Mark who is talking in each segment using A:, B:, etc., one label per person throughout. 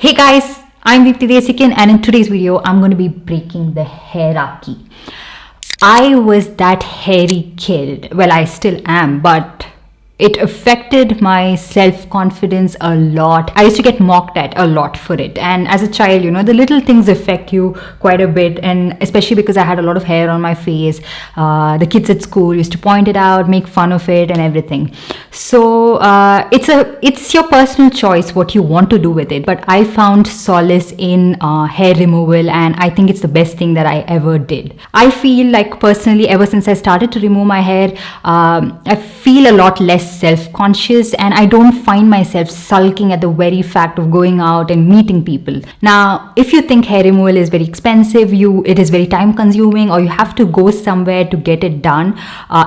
A: Hey guys, I'm Deepthi Desikan, and in today's video I'm going to be breaking the hierarchy. I was that hairy kid. Well, I still am, but it affected my self-confidence a lot. I used to get mocked at a lot for it, and as a child, the little things affect you quite a bit, and especially because I had a lot of hair on my face. The kids at school used to point it out, make fun of it and everything. So it's your personal choice what you want to do with it, but I found solace in hair removal, and I think it's the best thing that I ever did. I feel like personally, ever since I started to remove my hair, I feel a lot less self-conscious, and I don't find myself sulking at the very fact of going out and meeting people. Now, if you think hair removal is very expensive, it is very time consuming, or you have to go somewhere to get it done,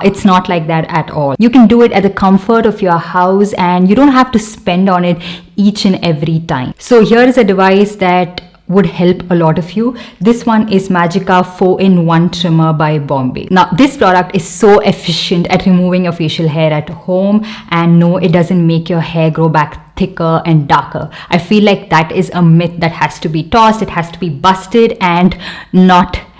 A: it's not like that at all. You can do it at the comfort of your house, and you don't have to spend on it each and every time. So here is a device that would help a lot of you. This one is Magica 4-in-1 trimmer by Bombae. Now, this product is so efficient at removing your facial hair at home, and no, it doesn't make your hair grow back thicker and darker. I feel like that is a myth that has to be tossed. It has to be busted and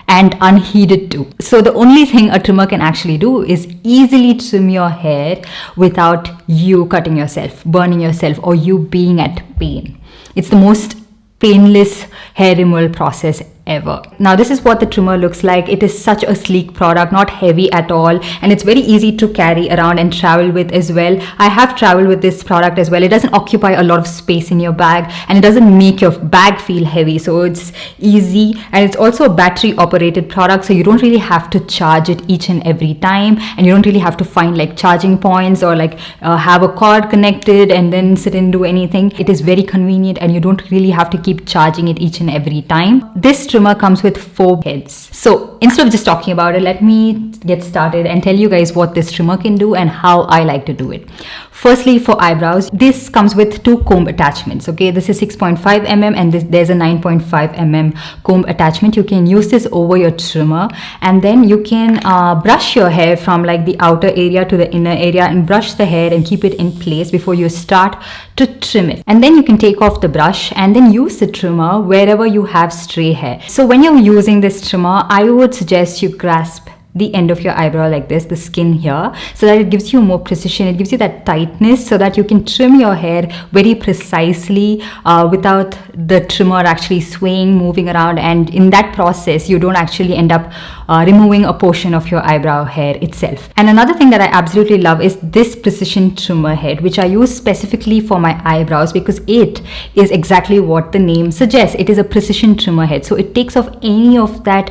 A: unheeded too. So the only thing a trimmer can actually do is easily trim your hair without you cutting yourself, burning yourself, or you being at pain. It's the most painless hair removal process ever. Now, this is what the trimmer looks like. It is such a sleek product, not heavy at all, and it's very easy to carry around and travel with as well. I have traveled with this product as well. It doesn't occupy a lot of space in your bag, and it doesn't make your bag feel heavy, so it's easy. And it's also a battery operated product, so you don't really have to charge it each and every time, and you don't really have to find like charging points or have a cord connected and then sit and do anything. It is very convenient, and you don't really have to keep charging it each and every time. This trimmer comes with 4 heads. So instead of just talking about it, let me get started and tell you guys what this trimmer can do and how I like to do it. Firstly, for eyebrows, this comes with 2 comb attachments. Okay, this is 6.5 mm and there's a 9.5 mm comb attachment. You can use this over your trimmer, and then you can brush your hair from like the outer area to the inner area, and brush the hair and keep it in place before you start to trim it. And then you can take off the brush and then use the trimmer wherever you have stray hair. So when you're using this trimmer, I would suggest you grasp the end of your eyebrow like this, the skin here, so that it gives you more precision. It gives you that tightness so that you can trim your hair very precisely without the trimmer actually swaying, moving around, and in that process you don't actually end up removing a portion of your eyebrow hair itself. And another thing that I absolutely love is this precision trimmer head, which I use specifically for my eyebrows because it is exactly what the name suggests. It is a precision trimmer head, so it takes off any of that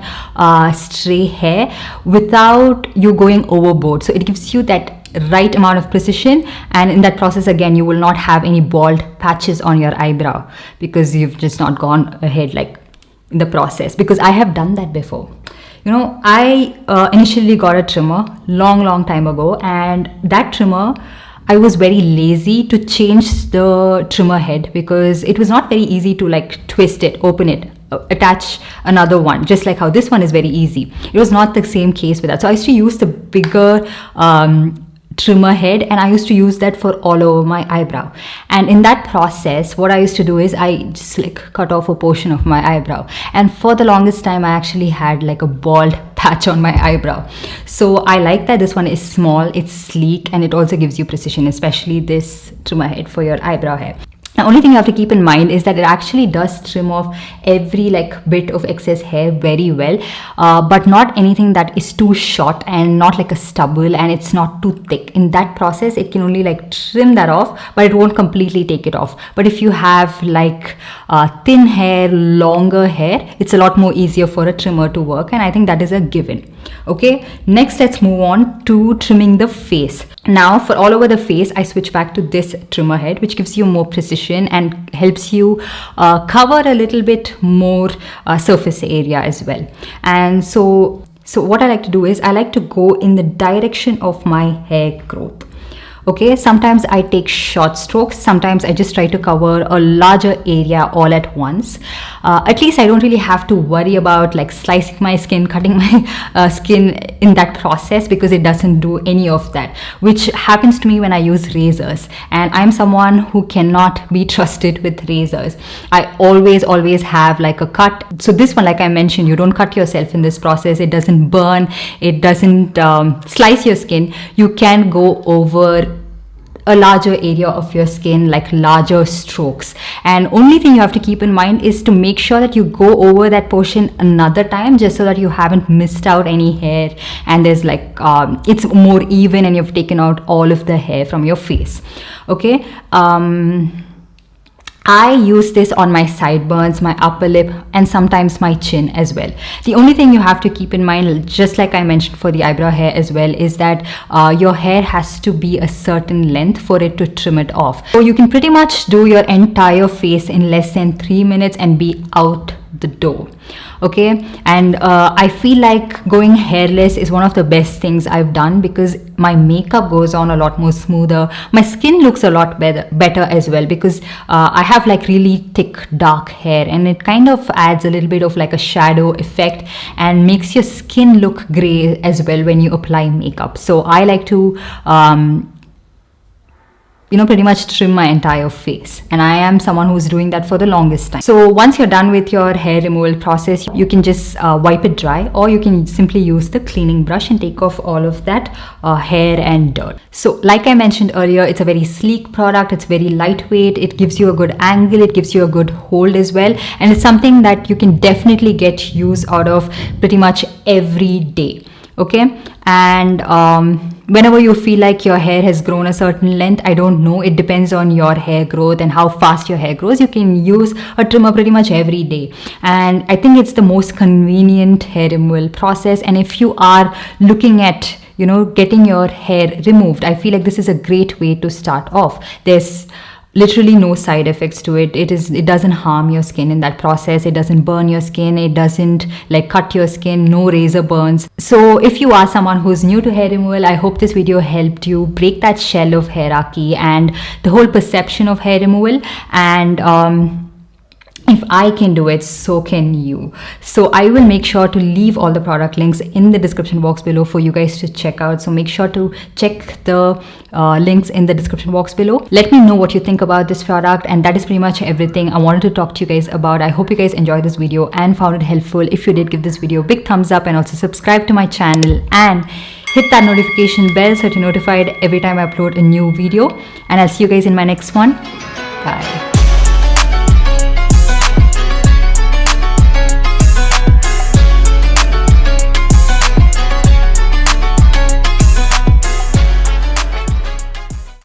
A: stray hair without you going overboard. So it gives you that right amount of precision, and in that process again you will not have any bald patches on your eyebrow because you've just not gone ahead like in the process, because I have done that before. I initially got a trimmer long time ago, and that trimmer, I was very lazy to change the trimmer head because it was not very easy to like twist it, open it, attach another one, just like how this one is very easy. It was not the same case with that. So I used to use the bigger trimmer head, and I used to use that for all over my eyebrow. And in that process, what I used to do is I just like cut off a portion of my eyebrow, and for the longest time I actually had like a bald patch on my eyebrow. So I like that this one is small, it's sleek, and it also gives you precision, especially this trimmer head for your eyebrow hair. The only thing you have to keep in mind is that it actually does trim off every like bit of excess hair very well, but not anything that is too short and not like a stubble, and it's not too thick. In that process, it can only like trim that off, but it won't completely take it off. But if you have like thin hair, longer hair, it's a lot more easier for a trimmer to work, and I think that is a given. Okay, next let's move on to trimming the face. Now, for all over the face, I switch back to this trimmer head, which gives you more precision and helps you cover a little bit more surface area as well. And so what I like to do is I like to go in the direction of my hair growth. Okay, sometimes I take short strokes, sometimes I just try to cover a larger area all at once. At least I don't really have to worry about like slicing my skin, cutting my skin in that process, because it doesn't do any of that, which happens to me when I use razors, and I'm someone who cannot be trusted with razors. I always have like a cut. So this one, like I mentioned, you don't cut yourself in this process. It doesn't burn, it doesn't slice your skin. You can go over a larger area of your skin, like larger strokes, and only thing you have to keep in mind is to make sure that you go over that portion another time, just so that you haven't missed out any hair, and there's like it's more even and you've taken out all of the hair from your face. Okay, I use this on my sideburns, my upper lip, and sometimes my chin as well. The only thing you have to keep in mind, just like I mentioned for the eyebrow hair as well, is that your hair has to be a certain length for it to trim it off. So you can pretty much do your entire face in less than 3 minutes and be out the door. Okay, and I feel like going hairless is one of the best things I've done, because my makeup goes on a lot more smoother. My skin looks a lot better as well, because I have like really thick dark hair, and it kind of adds a little bit of like a shadow effect and makes your skin look gray as well when you apply makeup. So I like to pretty much trim my entire face, and I am someone who's doing that for the longest time. So once you're done with your hair removal process, you can just wipe it dry, or you can simply use the cleaning brush and take off all of that hair and dirt. So like I mentioned earlier, it's a very sleek product, it's very lightweight, it gives you a good angle, it gives you a good hold as well, and it's something that you can definitely get use out of pretty much every day. Okay, and whenever you feel like your hair has grown a certain length, I don't know, it depends on your hair growth and how fast your hair grows, you can use a trimmer pretty much every day, and I think it's the most convenient hair removal process. And if you are looking at getting your hair removed, I feel like this is a great way to start off. There's literally no side effects to it. It doesn't harm your skin in that process, it doesn't burn your skin, it doesn't like cut your skin, no razor burns. So if you are someone who's new to hair removal, I hope this video helped you break that shell of hierarchy and the whole perception of hair removal, and if I can do it, so can you. So I will make sure to leave all the product links in the description box below for you guys to check out. So make sure to check the links in the description box below. Let me know what you think about this product, and that is pretty much everything I wanted to talk to you guys about. I hope you guys enjoyed this video and found it helpful. If you did, give this video a big thumbs up, and also subscribe to my channel and hit that notification bell so that you're notified every time I upload a new video. And I'll see you guys in my next one. Bye.